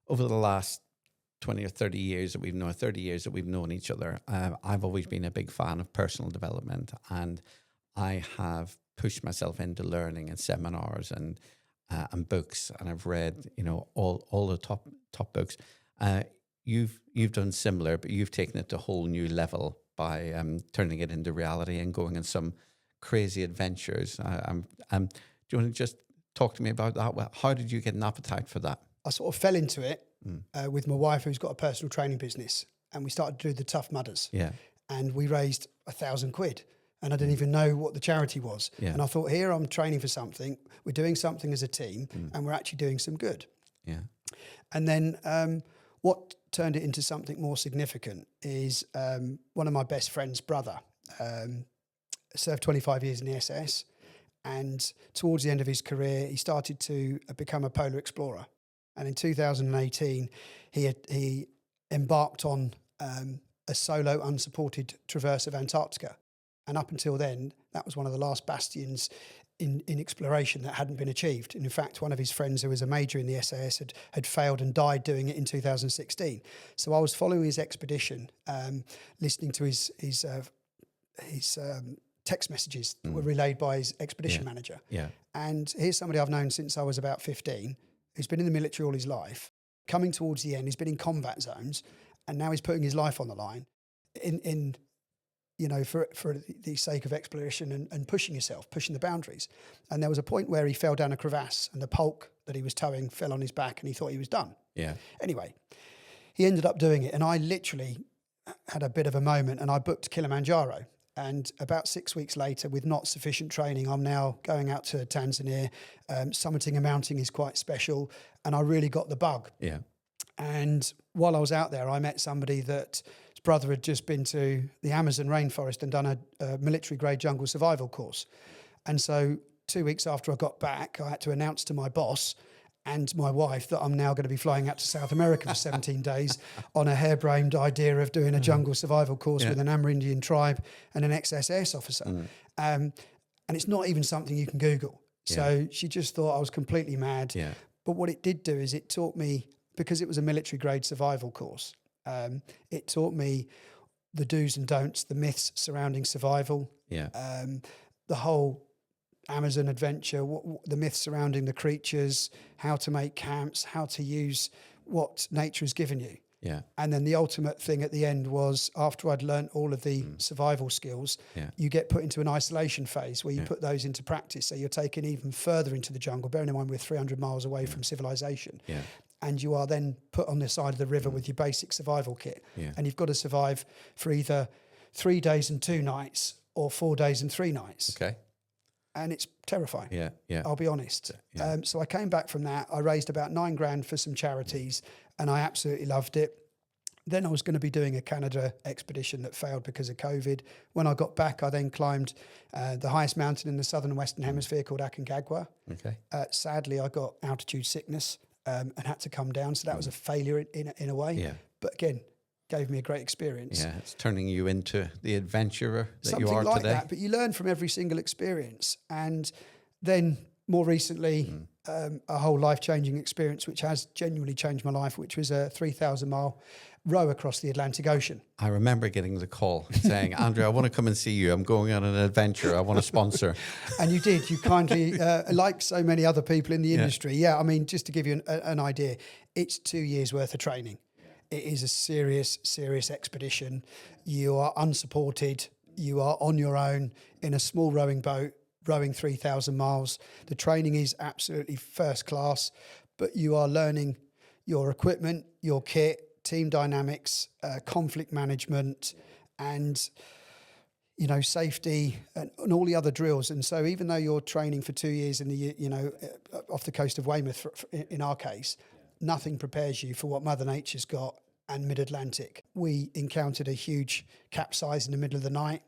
over the last 20 or 30 years that we've known, 30 years that we've known each other, I've always been a big fan of personal development, and I have pushed myself into learning and seminars and books, and I've read, all the top books. You've done similar, but you've taken it to a whole new level by turning it into reality and going on some crazy adventures. Do you want to just talk to me about that? Well, how did you get an appetite for that? I sort of fell into it with my wife, who's got a personal training business, and we started to do the Tough Mudders. Yeah. And we raised £1,000, and I didn't even know what the charity was. Yeah. And I thought, here I'm training for something. We're doing something as a team, and we're actually doing some good. Yeah. And then what turned it into something more significant is one of my best friend's brother served 25 years in the SS, and towards the end of his career, he started to become a polar explorer. And in 2018, he embarked on a solo, unsupported traverse of Antarctica. And up until then, that was one of the last bastions in exploration that hadn't been achieved. And in fact, one of his friends who was a major in the SAS had failed and died doing it in 2016. So I was following his expedition, listening to his text messages that were relayed by his expedition manager. Yeah. And here's somebody I've known since I was about 15, who's been in the military all his life. Coming towards the end, he's been in combat zones, and now he's putting his life on the line for the sake of exploration and pushing yourself, pushing the boundaries. And there was a point where he fell down a crevasse, and the pulk that he was towing fell on his back, and he thought he was done. Yeah. Anyway, he ended up doing it, and I literally had a bit of a moment, and I booked Kilimanjaro. And about 6 weeks later, with not sufficient training, I'm now going out to Tanzania. Summiting and mounting is quite special, and I really got the bug. Yeah. And while I was out there, I met somebody that his brother had just been to the Amazon rainforest and done a military-grade jungle survival course. And so 2 weeks after I got back, I had to announce to my boss and my wife that I'm now going to be flying out to South America for 17 days on a harebrained idea of doing a jungle survival course with an Amerindian tribe and an ex-SS officer. And it's not even something you can Google. So she just thought I was completely mad. Yeah. But what it did do is it taught me, because it was a military-grade survival course, it taught me the do's and don'ts, the myths surrounding survival, the whole Amazon adventure, the myths surrounding the creatures, how to make camps, how to use what nature has given you. Yeah. And then the ultimate thing at the end was, after I'd learnt all of the survival skills, you get put into an isolation phase where you put those into practice. So you're taken even further into the jungle, bearing in mind we're 300 miles away from civilization. Yeah. And you are then put on the side of the river with your basic survival kit. Yeah. And you've got to survive for either 3 days and 2 nights or 4 days and 3 nights. Okay. And it's terrifying. Yeah. Yeah. I'll be honest. Yeah. So I came back from that. I raised about $9,000 for some charities, and I absolutely loved it. Then I was going to be doing a Canada expedition that failed because of COVID. When I got back, I then climbed the highest mountain in the southern and western hemisphere called Aconcagua. Okay. Sadly, I got altitude sickness and had to come down. So that was a failure in a way. Yeah. But again, gave me a great experience. Yeah, it's turning you into the adventurer that Something you are like today. that, but you learn from every single experience. And then more recently, a whole life-changing experience, which has genuinely changed my life, which was a 3,000-mile row across the Atlantic Ocean. I remember getting the call saying, Andrew, I want to come and see you. I'm going on an adventure. I want to sponsor. And you did. You kindly, like so many other people in the industry. Yeah, I mean, just to give you an idea, it's 2 years worth of training. It is a serious, serious expedition. You are unsupported. You are on your own in a small rowing boat, rowing 3,000 miles. The training is absolutely first class, but you are learning your equipment, your kit, team dynamics, conflict management, and safety and all the other drills. And so even though you're training for 2 years in the off the coast of Weymouth, in our case, nothing prepares you for what Mother Nature's got. And mid-Atlantic, we encountered a huge capsize in the middle of the night.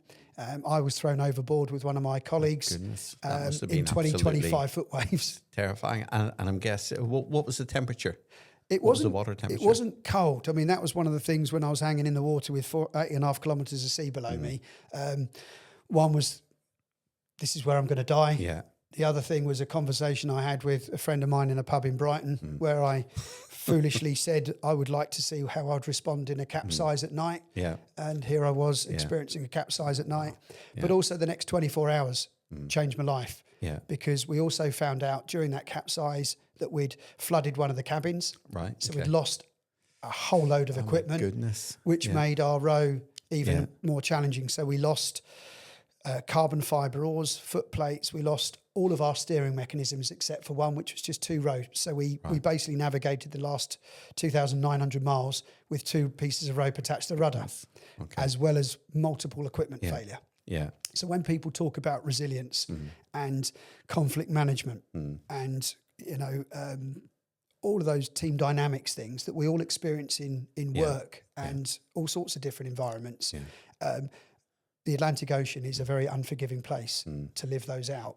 I was thrown overboard with one of my colleagues in 25 foot waves. Terrifying. And I'm guessing, what was the temperature? What was the water temperature? It wasn't cold. I mean, that was one of the things when I was hanging in the water with 8.5 kilometres of sea below me. One was, this is where I'm going to die. Yeah. The other thing was a conversation I had with a friend of mine in a pub in Brighton where I foolishly said I would like to see how I'd respond in a capsize at night. Yeah. And here I was experiencing a capsize at night. But also the next 24 hours changed my life. Yeah. Because we also found out during that capsize that we'd flooded one of the cabins. Right. So we'd lost a whole load of equipment. Goodness. Which made our row even more challenging. So we lost carbon fibre oars, foot plates. We lost all of our steering mechanisms except for one, which was just 2 rope. So we basically navigated the last 2,900 miles with 2 pieces of rope attached to the rudder, as well as multiple equipment failure. Yeah. So when people talk about resilience and conflict management and, you know, all of those team dynamics things that we all experience in work and all sorts of different environments, the Atlantic Ocean is a very unforgiving place to live those out.